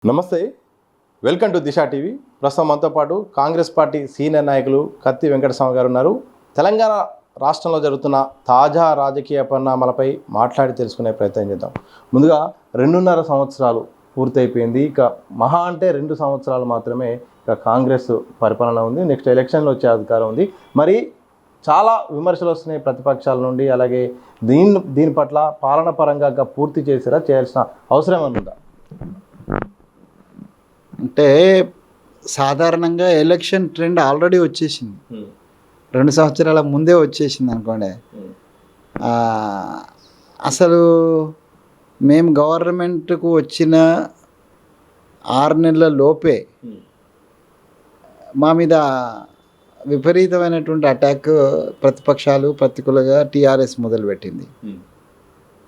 నమస్తే, welcome to Disha TV. ప్రస్తుతం మనతో పాటు కాంగ్రెస్ పార్టీ సీనియర్ నాయకులు కత్తి వెంకటస్వామి గారు ఉన్నారు. తెలంగాణ రాష్ట్రంలో జరుగుతున్న తాజా రాజకీయ పరిణామాలపై మాట్లాడి తెలుసుకునే ప్రయత్నం చేద్దాం. ముందుగా 2.5 సంవత్సరాలు పూర్తయిపోయింది. ఇక మహా అంటే 2 సంవత్సరాలు మాత్రమే ఇక కాంగ్రెస్ పరిపాలన ఉంది. నెక్స్ట్ ఎలక్షన్లో వచ్చే అధికారం ఉంది. మరి చాలా విమర్శలు వస్తున్నాయి ప్రతిపక్షాల నుండి. అలాగే దీని పట్ల పాలన పరంగా పూర్తి చేయాల్సిన అవసరం ఉందా? అంటే సాధారణంగా ఎలక్షన్ ట్రెండ్ ఆల్రెడీ వచ్చేసింది, 2 సంవత్సరాల ముందే వచ్చేసింది అనుకోండి. అసలు మేము గవర్నమెంట్కు వచ్చిన 6 నెలల లోపే మా మీద విపరీతమైనటువంటి అటాక్ ప్రతిపక్షాలు ప్రతికూలంగా టీఆర్ఎస్ మొదలుపెట్టింది.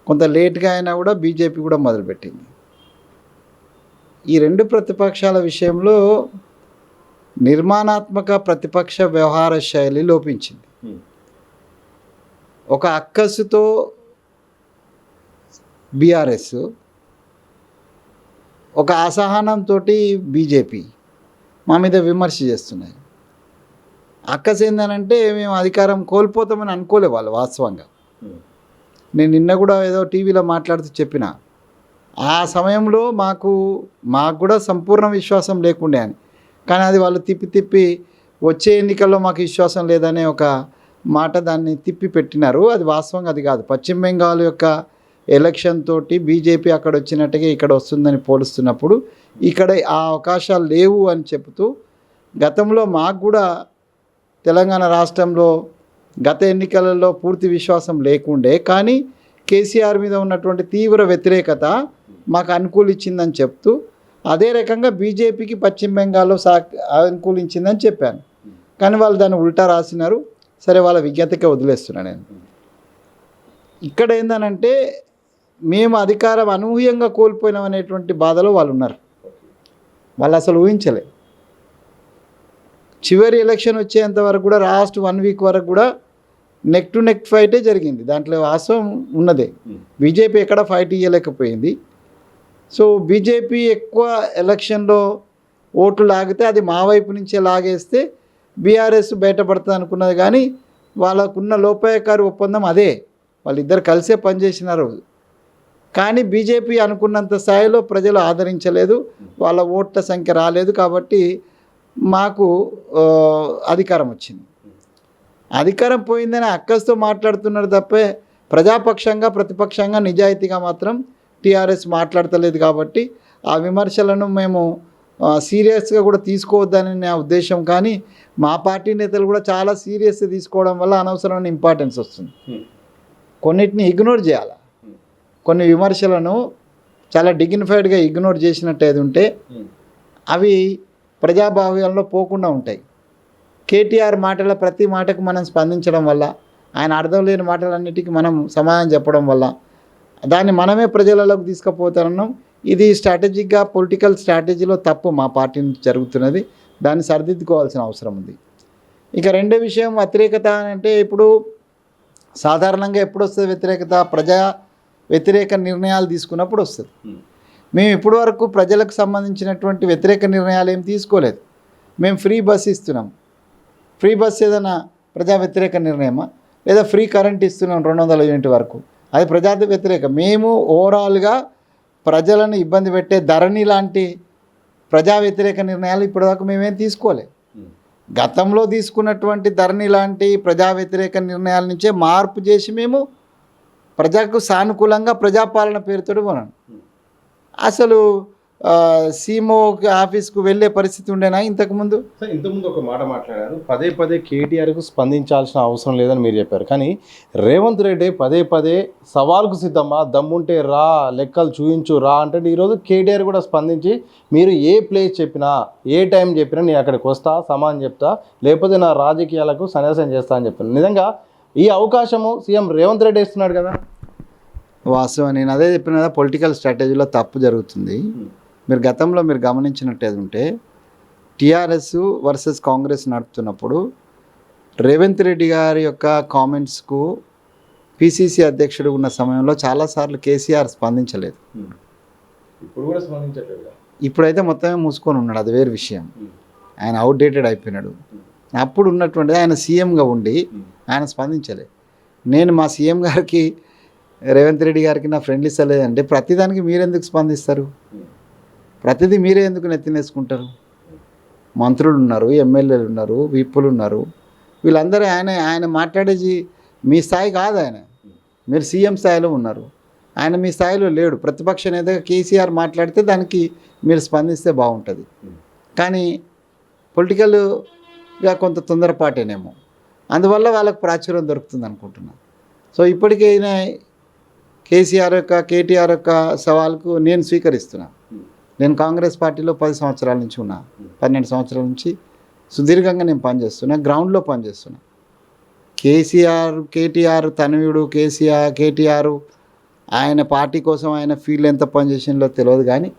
కొంత లేట్గా అయినా కూడా బీజేపీ కూడా మొదలుపెట్టింది. ఈ 2 ప్రతిపక్షాల విషయంలో నిర్మాణాత్మక ప్రతిపక్ష వ్యవహార శైలి లోపించింది. ఒక అక్కసుతో బీఆర్ఎస్, ఒక అసహనంతో బీజేపీ మా మీద విమర్శ చేస్తున్నాయి. అక్కసు ఏందనంటే మేము అధికారం కోల్పోతామని అనుకోలే వాళ్ళు. వాస్తవంగా నేను నిన్న కూడా ఏదో టీవీలో మాట్లాడుతూ చెప్పిన, ఆ సమయంలో మాకు కూడా సంపూర్ణ విశ్వాసం లేకుండే అని. కానీ అది వాళ్ళు తిప్పి వచ్చే ఎన్నికల్లో మాకు విశ్వాసం లేదనే ఒక మాట దాన్ని తిప్పి పెట్టినారు. అది వాస్తవంగా అది కాదు. పశ్చిమ బెంగాల్ యొక్క ఎలక్షన్ తోటి బీజేపీ అక్కడ వచ్చినట్టుగా ఇక్కడ వస్తుందని పోలుస్తున్నప్పుడు ఇక్కడ ఆ అవకాశాలు లేవు అని చెబుతూ, గతంలో మాకు కూడా తెలంగాణ రాష్ట్రంలో గత ఎన్నికలలో పూర్తి విశ్వాసం లేకుండే, కానీ కేసీఆర్ మీద ఉన్నటువంటి తీవ్ర వ్యతిరేకత మాకు అనుకూలించిందని చెప్తూ, అదే రకంగా బీజేపీకి పశ్చిమ బెంగాల్లో అనుకూలించిందని చెప్పాను. కానీ వాళ్ళు దాన్ని ఉల్టా రాసినారు. సరే, వాళ్ళ విజ్ఞతకే వదిలేస్తున్నాను నేను. ఇక్కడ ఏందనంటే మేము అధికారం అనూహ్యంగా కోల్పోయినాం అనేటువంటి బాధలో వాళ్ళు ఉన్నారు. వాళ్ళు అసలు ఊహించలే. చివరి ఎలక్షన్ వచ్చేంత వరకు కూడా లాస్ట్ 1 వీక్ వరకు కూడా నెక్ టు నెక్ ఫైటే జరిగింది. దాంట్లో వాస్తవం ఉన్నదే. బీజేపీ ఎక్కడ ఫైట్ ఇవ్వలేకపోయింది. సో బీజేపీ ఎక్కువ ఎలక్షన్లో ఓట్లు లాగితే అది మా వైపు నుంచే లాగేస్తే బీఆర్ఎస్ బయటపడుతుంది అనుకున్నది. కానీ వాళ్ళకున్న లోపాయకారి ఒప్పందం అదే. వాళ్ళిద్దరు కలిసే పనిచేసినారు. కానీ బీజేపీ అనుకున్నంత స్థాయిలో ప్రజలు ఆదరించలేదు. వాళ్ళ ఓట్ల సంఖ్య రాలేదు. కాబట్టి మాకు అధికారం వచ్చింది. అధికారం పోయిందని అక్కస్తో మాట్లాడుతున్నారు తప్పే ప్రజాపక్షంగా ప్రతిపక్షంగా నిజాయితీగా మాత్రం టీఆర్ఎస్ మాట్లాడతలేదు. కాబట్టి ఆ విమర్శలను మేము సీరియస్గా కూడా తీసుకోవద్దని నా ఉద్దేశం. కానీ మా పార్టీ నేతలు కూడా చాలా సీరియస్గా తీసుకోవడం వల్ల అనవసరమైన ఇంపార్టెన్స్ వస్తుంది. కొన్నిటిని ఇగ్నోర్ చేయాలి. కొన్ని విమర్శలను చాలా డిగ్నిఫైడ్గా ఇగ్నోర్ చేసినట్టు ఏది ఉంటే అవి ప్రజాభావ్యంలో పోకుండా ఉంటాయి. కేటీఆర్ మాటల ప్రతి మాటకు మనం స్పందించడం వల్ల, ఆయన అర్థం లేని మాటలన్నిటికీ మనం సమాధానం చెప్పడం వల్ల దాన్ని మనమే ప్రజలలోకి తీసుకుపోతున్నాం. ఇది స్ట్రాటజిక్గా పొలిటికల్ స్ట్రాటజీలో తప్పు మా పార్టీ నుంచి జరుగుతున్నది. దాన్ని సరిదిద్దుకోవాల్సిన అవసరం ఉంది. ఇక రెండో విషయం వ్యతిరేకత అంటే, ఇప్పుడు సాధారణంగా ఎప్పుడు వస్తుంది వ్యతిరేకత? ప్రజా వ్యతిరేక నిర్ణయాలు తీసుకున్నప్పుడు వస్తుంది. మేము ఇప్పటి వరకు ప్రజలకు సంబంధించినటువంటి వ్యతిరేక నిర్ణయాలు ఏం తీసుకోలేదు. మేము ఫ్రీ బస్ ఇస్తున్నాం. ఫ్రీ బస్ ఏదైనా ప్రజా వ్యతిరేక నిర్ణయమా? లేదా ఫ్రీ కరెంట్ ఇస్తున్నాం 200 యూనిట్ వరకు, అది ప్రజా వ్యతిరేక. మేము ఓవరాల్గా ప్రజలను ఇబ్బంది పెట్టే ధరణి లాంటి ప్రజా వ్యతిరేక నిర్ణయాలు ఇప్పటివరకు మేమేం తీసుకోలేదు. గతంలో తీసుకున్నటువంటి ధరణి లాంటి ప్రజా వ్యతిరేక నిర్ణయాల నుంచే మార్పు చేసి మేము ప్రజలకు సానుకూలంగా ప్రజాపాలన పేరుతో కొన్నాం. అసలు సీఎంఓ ఆఫీస్కు వెళ్ళే పరిస్థితి ఉండేనా ఇంతకుముందు? ఇంతకుముందు ఒక మాట మాట్లాడారు, పదే కేటీఆర్కు స్పందించాల్సిన అవసరం లేదని మీరు చెప్పారు. కానీ రేవంత్ రెడ్డి పదే సవాల్కు సిద్ధమా, దమ్ముంటే రా, లెక్కలు చూయించు రా అంటే, ఈరోజు కేటీఆర్ కూడా స్పందించి మీరు ఏ ప్లేస్ చెప్పినా ఏ టైం చెప్పినా నేను అక్కడికి వస్తా, సమానం చెప్తా, లేకపోతే నా రాజకీయాలకు సన్యాసం చేస్తా అని చెప్తాను. నిజంగా ఈ అవకాశము సీఎం రేవంత్ రెడ్డి ఇస్తున్నాడు కదా. వాస్తవం, నేను అదే చెప్పిన కదా, పొలిటికల్ స్ట్రాటజీలో తప్పు జరుగుతుంది. మీరు గతంలో మీరు గమనించినట్టేది ఉంటే టీఆర్ఎస్ వర్సెస్ కాంగ్రెస్ నడుపుతున్నప్పుడు రేవంత్ రెడ్డి గారి యొక్క కామెంట్స్కు పిసిసి అధ్యక్షుడు ఉన్న సమయంలో చాలాసార్లు కేసీఆర్ స్పందించలేదు. ఇప్పుడు కూడా స్పందించట్లేదు. ఇప్పుడైతే మొత్తమే మూసుకొని ఉన్నాడు, అది వేరే విషయం. ఆయన అవుట్డేటెడ్ అయిపోయినాడు. అప్పుడు ఉన్నటువంటిది ఆయన సీఎంగా ఉండి ఆయన స్పందించలే. నేను మా సీఎం గారికి రేవంత్ రెడ్డి గారికి నా ఫ్రెండ్లీ సలేదంటే ప్రతిదానికి మీరెందుకు స్పందిస్తారు? ప్రతిదీ మీరే ఎందుకు నెత్తినేసుకుంటారు? మంత్రులు ఉన్నారు, ఎమ్మెల్యేలు ఉన్నారు, విప్పులు ఉన్నారు, వీళ్ళందరూ ఆయన మాట్లాడేది మీ స్థాయి కాదు. మీరు సీఎం స్థాయిలో ఉన్నారు, ఆయన మీ స్థాయిలో లేడు. ప్రతిపక్ష నేతగా కేసీఆర్ మాట్లాడితే దానికి మీరు స్పందిస్తే బాగుంటుంది. కానీ పొలిటికల్గా కొంత తొందరపాటేనేమో, అందువల్ల వాళ్ళకు ప్రాచుర్యం దొరుకుతుంది అనుకుంటున్నాను. సో ఇప్పటికైనా కేసీఆర్ యొక్క కేటీఆర్ యొక్క సవాల్కు నేను స్వీకరిస్తున్నా. నేను కాంగ్రెస్ పార్టీలో 10 సంవత్సరాల నుంచి ఉన్నా, 12 సంవత్సరాల నుంచి సుదీర్ఘంగా నేను పనిచేస్తున్నా, గ్రౌండ్లో పనిచేస్తున్నా. కేటీఆర్ తనయుడు కేటీఆర్ ఆయన పార్టీ కోసం ఆయన ఫీల్డ్ ఎంత పనిచేసిందో తెలియదు, కానీ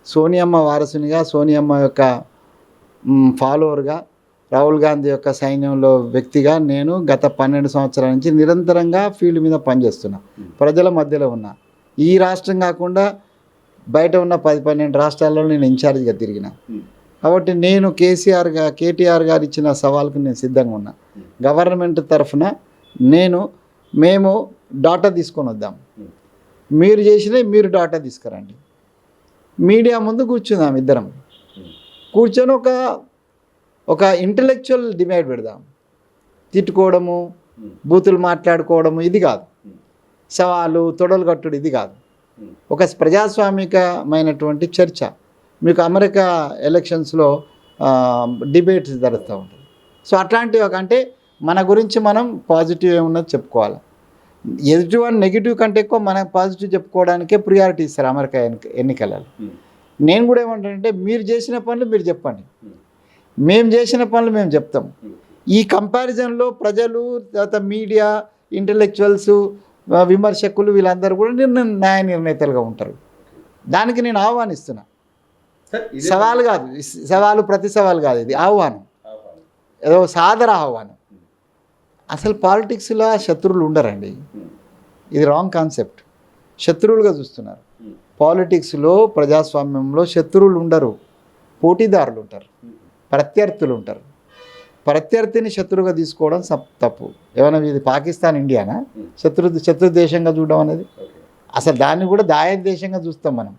సోనియమ్మ వారసునిగా, సోనియమ్మ యొక్క ఫాలోవర్గా, రాహుల్ గాంధీ యొక్క సైన్యంలో వ్యక్తిగా నేను గత 12 సంవత్సరాల నుంచి నిరంతరంగా ఫీల్డ్ మీద పనిచేస్తున్నా, ప్రజల మధ్యలో ఉన్నా. ఈ రాష్ట్రం కాకుండా బయట ఉన్న 10-12 రాష్ట్రాల్లో నేను ఇన్ఛార్జ్గా తిరిగిన. కాబట్టి నేను కేటీఆర్ గారు ఇచ్చిన సవాల్కు నేను సిద్ధంగా ఉన్నా. గవర్నమెంట్ తరఫున మేము డాటా తీసుకొని వద్దాం, మీరు చేసినవి మీరు డాటా తీసుకురండి, మీడియా ముందు కూర్చుందాం, ఇద్దరం కూర్చొని ఒక ఇంటలెక్చువల్ డిబేట్ పెడదాం. తిట్టుకోవడము, బూతులు మాట్లాడుకోవడము ఇది కాదు, సవాలు తొడలు కట్టుడు ఇది కాదు, ఒక ప్రజాస్వామికమైనటువంటి చర్చ. మీకు అమెరికా ఎలక్షన్స్లో డిబేట్స్ జరుగుతూ ఉంటుంది. సో అట్లాంటివి అంటే మన గురించి మనం పాజిటివ్ ఏమున్నది చెప్పుకోవాలి. ఎదుటివన్ నెగిటివ్ కంటే ఎక్కువ మనం పాజిటివ్ చెప్పుకోవడానికే ప్రియారిటీ ఇస్తారు అమెరికా ఎన్నికలలో. నేను కూడా ఏమంటానంటే మీరు చేసిన పనులు మీరు చెప్పండి, మేము చేసిన పనులు మేము చెప్తాం. ఈ కంపారిజన్లో ప్రజలు, తర్వాత మీడియా, ఇంటలెక్చువల్స్, విమర్శకులు వీళ్ళందరూ కూడా న్యాయ నిర్ణేతలుగా ఉంటారు. దానికి నేను ఆహ్వానిస్తున్నా. సవాలు కాదు, ప్రతి సవాలు కాదు, ఇది ఆహ్వానం, ఏదో సాదర ఆహ్వానం. అసలు పాలిటిక్స్లో శత్రువులు ఉండరండి, ఇది రాంగ్ కాన్సెప్ట్. శత్రువులుగా చూస్తున్నారు. పాలిటిక్స్లో, ప్రజాస్వామ్యంలో శత్రువులు ఉండరు, పోటీదారులు ఉంటారు, ప్రత్యర్థులు ఉంటారు. ప్రత్యర్థిని శత్రువుగా తీసుకోవడం తప్పు. ఏమైనా ఇది పాకిస్తాన్, ఇండియానా శత్రు దేశంగా చూడడం అనేది? అసలు దాన్ని కూడా దాయాద దేశంగా చూస్తాం మనం.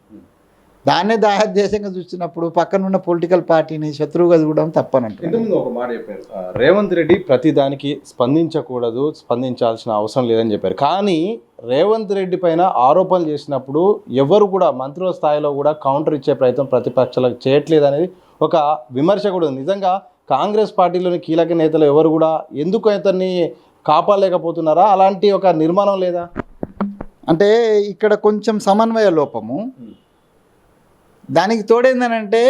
దాన్నే దాయాద దేశంగా చూసినప్పుడు పక్కనున్న పొలిటికల్ పార్టీని శత్రువుగా చూడడం తప్పనంటే. ఇంతకుముందు ఒక మాట చెప్పారు, రేవంత్ రెడ్డి ప్రతి దానికి స్పందించకూడదు, స్పందించాల్సిన అవసరం లేదని చెప్పారు. కానీ రేవంత్ రెడ్డి పైన ఆరోపణలు చేసినప్పుడు ఎవరు కూడా మంత్రుల స్థాయిలో కూడా కౌంటర్ ఇచ్చే ప్రయత్నం ప్రతిపక్షాలకు చేయట్లేదు అనేది ఒక విమర్శ కూడా ఉంది. నిజంగా కాంగ్రెస్ పార్టీలోని కీలక నేతలు ఎవరు కూడా ఎందుకు అతన్ని కాపాడలేకపోతున్నారా? అలాంటి ఒక నిర్మాణం లేదా? అంటే ఇక్కడ కొంచెం సమన్వయ లోపము. దానికి తోడేందనంటే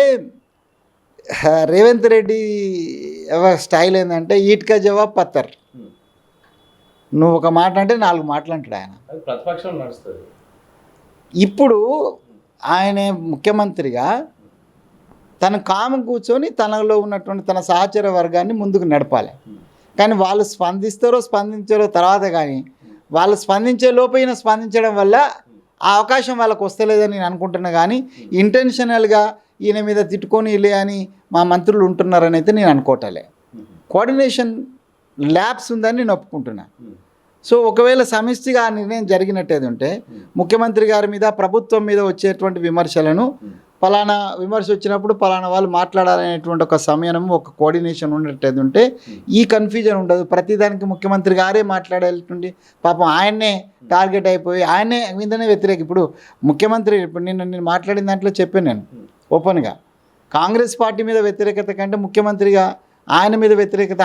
రేవంత్ రెడ్డి స్టైల్ ఏంటంటే ఈట్కా జవాబ్ పత్తర్. నువ్వు ఒక మాట అంటే 4 మాటలు అంటాడు ఆయన. ప్రతిపక్షం నడుస్తుంది. ఇప్పుడు ఆయన ముఖ్యమంత్రిగా తన కాము కూర్చొని తనలో ఉన్నటువంటి తన సహచర వర్గాన్ని ముందుకు నడపాలి. కానీ వాళ్ళు స్పందించారో తర్వాత, కానీ వాళ్ళు స్పందించే లోపు ఈయన స్పందించడం వల్ల ఆ అవకాశం వాళ్ళకు వస్తలేదని నేను అనుకుంటున్నా. కానీ ఇంటెన్షనల్గా ఈయన మీద తిట్టుకొని ఇలే అని మా మంత్రులు ఉంటున్నారని అయితే నేను అనుకోవటలే. కోఆర్డినేషన్ ల్యాబ్స్ ఉందని నేను ఒప్పుకుంటున్నా. సో ఒకవేళ సమిష్టిగా ఆ నిర్ణయం జరిగినట్టేది ఉంటే ముఖ్యమంత్రి గారి మీద, ప్రభుత్వం మీద వచ్చేటువంటి విమర్శలను పలానా విమర్శ వచ్చినప్పుడు పలానా వాళ్ళు మాట్లాడాలనేటువంటి ఒక సమయం, ఒక కోఆర్డినేషన్ ఉన్నట్టయితే ఉంటే ఈ కన్ఫ్యూజన్ ఉండదు. ప్రతిదానికి ముఖ్యమంత్రి గారే మాట్లాడేటువంటి, పాపం ఆయన్నే టార్గెట్ అయిపోయి ఆయనే మీదనే వ్యతిరేక. ఇప్పుడు ముఖ్యమంత్రి, ఇప్పుడు నేను మాట్లాడిన దాంట్లో చెప్పాను నేను ఓపెన్గా, కాంగ్రెస్ పార్టీ మీద వ్యతిరేకత కంటే ముఖ్యమంత్రిగా ఆయన మీద వ్యతిరేకత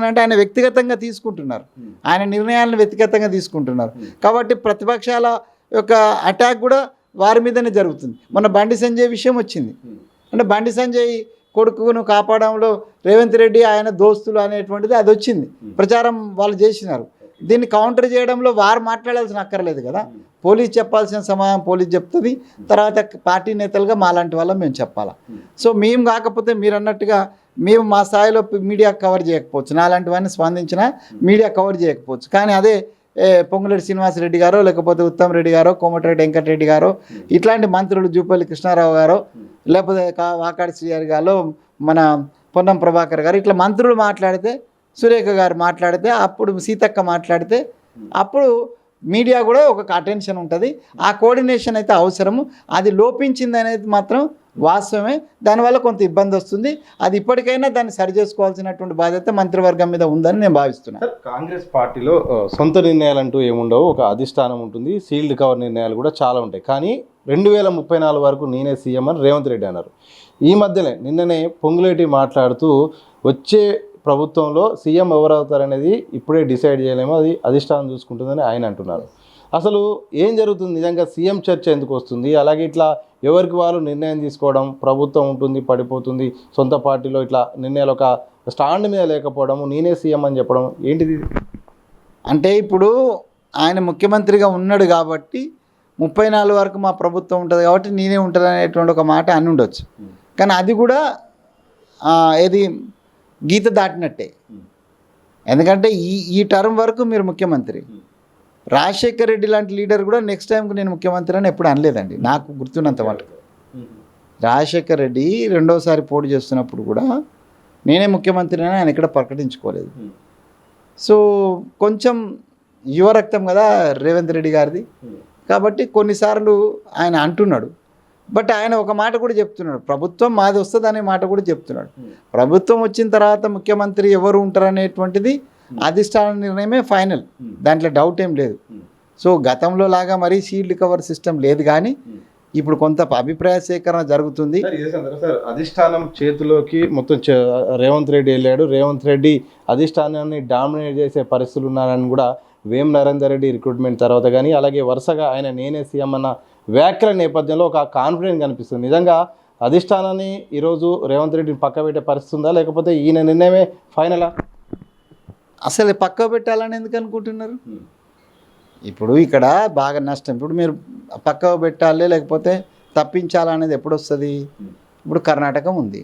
అంటే ఆయన వ్యక్తిగతంగా తీసుకుంటున్నారు, ఆయన నిర్ణయాలను వ్యక్తిగతంగా తీసుకుంటున్నారు. కాబట్టి ప్రతిపక్షాల యొక్క అటాక్ కూడా వారి మీదనే జరుగుతుంది. మొన్న బండి సంజయ్ విషయం వచ్చింది అంటే బండి సంజయ్ కొడుకును కాపాడంలో రేవంత్ రెడ్డి ఆయన దోస్తులు అనేటువంటిది అది వచ్చింది, ప్రచారం వాళ్ళు చేసినారు. దీన్ని కౌంటర్ చేయడంలో వారు మాట్లాడాల్సిన అక్కర్లేదు కదా. పోలీస్ చెప్పాల్సిన సమాధానం పోలీస్ చెప్తుంది, తర్వాత పార్టీ నేతలుగా మాలాంటి వాళ్ళం మేము చెప్పాలా. సో మేము కాకపోతే మీరు అన్నట్టుగా మేము మా స్థాయిలో మీడియా కవర్ చేయకపోవచ్చు, నాలాంటివన్నీ స్పందించినా మీడియా కవర్ చేయకపోవచ్చు. కానీ అదే పొంగులేటి శ్రీనివాసరెడ్డి గారో లేకపోతే ఉత్తమ్ రెడ్డి గారో కోమటిరెడ్డి వెంకటరెడ్డి గారో ఇట్లాంటి మంత్రులు జూపల్లి కృష్ణారావు గారో లేకపోతే వాకాడి శ్రీహరి గారో మన పొన్నం ప్రభాకర్ గారు ఇట్లా మంత్రులు మాట్లాడితే సురేఖ గారు మాట్లాడితే అప్పుడు సీతక్క మాట్లాడితే అప్పుడు మీడియా కూడా ఒక అటెన్షన్ ఉంటుంది. ఆ కోఆర్డినేషన్ అయితే అవసరము. అది లోపించింది అనేది మాత్రం వాస్తవమే. దానివల్ల కొంత ఇబ్బంది వస్తుంది. అది ఇప్పటికైనా దాన్ని సరి చేసుకోవాల్సినటువంటి బాధ్యత మంత్రివర్గం మీద ఉందని నేను భావిస్తున్నాను. కాంగ్రెస్ పార్టీలో సొంత నిర్ణయాలు అంటూ ఏముండవు. ఒక అధిష్టానం ఉంటుంది, సీల్డ్ కవర్ నిర్ణయాలు కూడా చాలా ఉంటాయి. కానీ 2034 వరకు నేనే సీఎం అని రేవంత్ రెడ్డి అన్నారు. ఈ మధ్యనే నిన్ననే పొంగులేటి మాట్లాడుతూ వచ్చే ప్రభుత్వంలో సీఎం ఎవరు అవుతారనేది ఇప్పుడే డిసైడ్ చేయలేమో, అది అధిష్టానం చూసుకుంటుందని ఆయన అంటున్నారు. అసలు ఏం జరుగుతుంది నిజంగా? సీఎం చర్చ ఎందుకు వస్తుంది? అలాగే ఇట్లా ఎవరికి వాళ్ళు నిర్ణయం తీసుకోవడం, ప్రభుత్వం ఉంటుంది పడిపోతుంది, సొంత పార్టీలో ఇట్లా నిర్ణయాలు ఒక స్టాండ్ మీద లేకపోవడము, నేనే సీఎం అని చెప్పడం ఏంటిది? అంటే ఇప్పుడు ఆయన ముఖ్యమంత్రిగా ఉన్నాడు కాబట్టి 34 వరకు మా ప్రభుత్వం ఉంటుంది కాబట్టి నేనే ఉంటుంది అనేటువంటి ఒక మాట అని ఉండొచ్చు. కానీ అది కూడా ఏది గీత దాటినట్టే. ఎందుకంటే ఈ టర్మ్ వరకు మీరు ముఖ్యమంత్రి. రాజశేఖర్ రెడ్డి లాంటి లీడర్ కూడా నెక్స్ట్ టైంకి నేను ముఖ్యమంత్రి అని ఎప్పుడు అనలేదండి నాకు గుర్తున్నంత మటుకు. రాజశేఖర్ రెడ్డి రెండోసారి పోటీ చేస్తున్నప్పుడు కూడా నేనే ముఖ్యమంత్రి అని ఆయన ఇక్కడ ప్రకటించుకోలేదు. సో కొంచెం యువరక్తం కదా రేవంత్ రెడ్డి గారిది, కాబట్టి కొన్నిసార్లు ఆయన అంటున్నాడు. బట్ ఆయన ఒక మాట కూడా చెప్తున్నాడు, ప్రభుత్వం మాది వస్తుంది అనే మాట కూడా చెప్తున్నాడు. ప్రభుత్వం వచ్చిన తర్వాత ముఖ్యమంత్రి ఎవరు ఉంటారు అనేటువంటిది అధిష్టాన నిర్ణయమే ఫైనల్, దాంట్లో డౌట్ ఏం లేదు. సో గతంలో లాగా మరీ షీల్డ్ కవర్ సిస్టమ్ లేదు, కానీ ఇప్పుడు కొంత అభిప్రాయ సేకరణ జరుగుతుంది. అధిష్టానం చేతిలోకి మొత్తం రేవంత్ రెడ్డి వెళ్ళాడు. రేవంత్ రెడ్డి అధిష్టానాన్ని డామినేట్ చేసే పరిస్థితులు ఉన్నారని కూడా వేం నరేందర్ రెడ్డి రిక్రూట్మెంట్ తర్వాత కానీ, అలాగే వరుసగా ఆయన నేనే సీఎం అన్న వ్యాఖ్యల నేపథ్యంలో ఒక కాన్ఫిడెన్స్ కనిపిస్తుంది. నిజంగా అధిష్టానాన్ని ఈరోజు రేవంత్ రెడ్డిని పక్క పెట్టే పరిస్థితి ఉందా, లేకపోతే ఈయన నిర్ణయమే ఫైనలా? అసలు పక్క పెట్టాలని ఎందుకు అనుకుంటున్నారు? ఇప్పుడు ఇక్కడ బాగా నష్టం. ఇప్పుడు మీరు పక్క పెట్టాలి లేకపోతే తప్పించాలనేది ఎప్పుడు వస్తుంది? ఇప్పుడు కర్ణాటక ఉంది,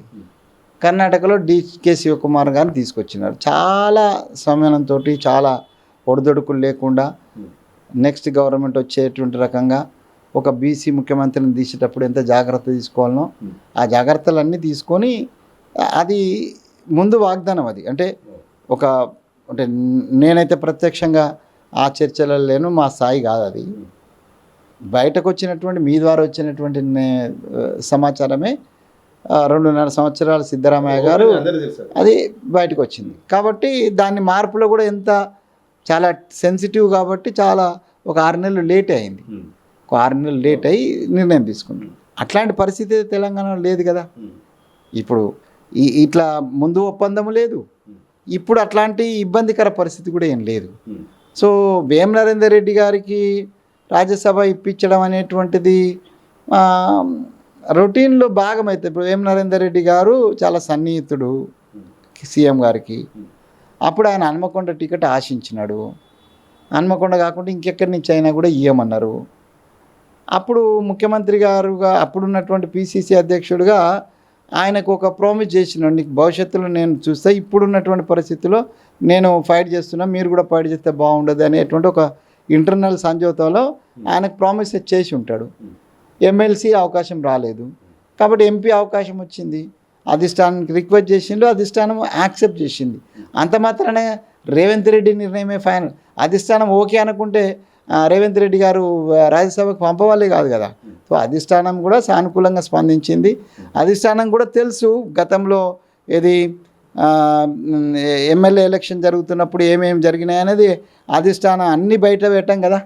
కర్ణాటకలో DK శివకుమార్ గారిని తీసుకొచ్చినారు. చాలా సమయంతో చాలా ఒడిదొడుకులు లేకుండా నెక్స్ట్ గవర్నమెంట్ వచ్చేటువంటి రకంగా ఒక BC ముఖ్యమంత్రిని తీసేటప్పుడు ఎంత జాగ్రత్త తీసుకోవాలనో ఆ జాగ్రత్తలన్నీ తీసుకొని, అది ముందు వాగ్దానం. అది అంటే నేనైతే ప్రత్యక్షంగా ఆ చర్చలలో లేను, మా స్థాయి కాదు అది. బయటకు వచ్చినటువంటి మీ ద్వారా వచ్చినటువంటి సమాచారమే 2.5 సంవత్సరాలు సిద్ధరామయ్య గారు అది బయటకు వచ్చింది. కాబట్టి దాన్ని మార్పులో కూడా చాలా సెన్సిటివ్ కాబట్టి ఒక 6 నెలలు లేట్ అయింది. ఒక 6 నెలలు లేట్ అయ్యి నిర్ణయం తీసుకుంటాం. అట్లాంటి పరిస్థితి తెలంగాణలో లేదు కదా. ఇప్పుడు ఇట్లా ముందు ఒప్పందము లేదు, ఇప్పుడు అట్లాంటి ఇబ్బందికర పరిస్థితి కూడా ఏం లేదు. సో వేం నరేందర్ రెడ్డి గారికి రాజ్యసభ ఇప్పించడం అనేటువంటిది రొటీన్లో భాగమైతే, ఇప్పుడు వేం నరేందర్ రెడ్డి గారు చాలా సన్నిహితుడు సీఎం గారికి. అప్పుడు ఆయన హన్మకొండ టికెట్ ఆశించినాడు. హన్మకొండ కాకుండా ఇంకెక్కడి నుంచి అయినా కూడా ఇవ్వమన్నారు. అప్పుడు ముఖ్యమంత్రి గారుగా అప్పుడున్నటువంటి PCC అధ్యక్షుడిగా ఆయనకు ఒక ప్రామిస్ చేసినాడు, నీకు భవిష్యత్తులో నేను చూస్తే ఇప్పుడున్నటువంటి పరిస్థితుల్లో నేను ఫైట్ చేస్తున్నా, మీరు కూడా ఫైట్ చేస్తే బాగుండదు అనేటువంటి ఒక ఇంటర్నల్ సంజోతాలో ఆయనకు ప్రామిస్ చేసి ఉంటాడు. ఎమ్మెల్సీ అవకాశం రాలేదు కాబట్టి MP అవకాశం వచ్చింది. అధిష్టానానికి రిక్వెస్ట్ చేసిండు, అధిష్టానం యాక్సెప్ట్ చేసింది. అంత మాత్రానే రేవంత్ రెడ్డి నిర్ణయమే ఫైనల్. అధిష్టానం ఓకే అనుకుంటే రేవంత్ రెడ్డి గారు రాజ్యసభకు పంపవాళ్ళే కాదు కదా. సో అధిష్టానం కూడా సానుకూలంగా స్పందించింది. అధిష్టానం కూడా తెలుసు గతంలో ఏది ఎమ్మెల్యే ఎలక్షన్ జరుగుతున్నప్పుడు ఏమేమి జరిగినాయి అనేది అధిష్టానం అన్ని బయట పెట్టాం కదా.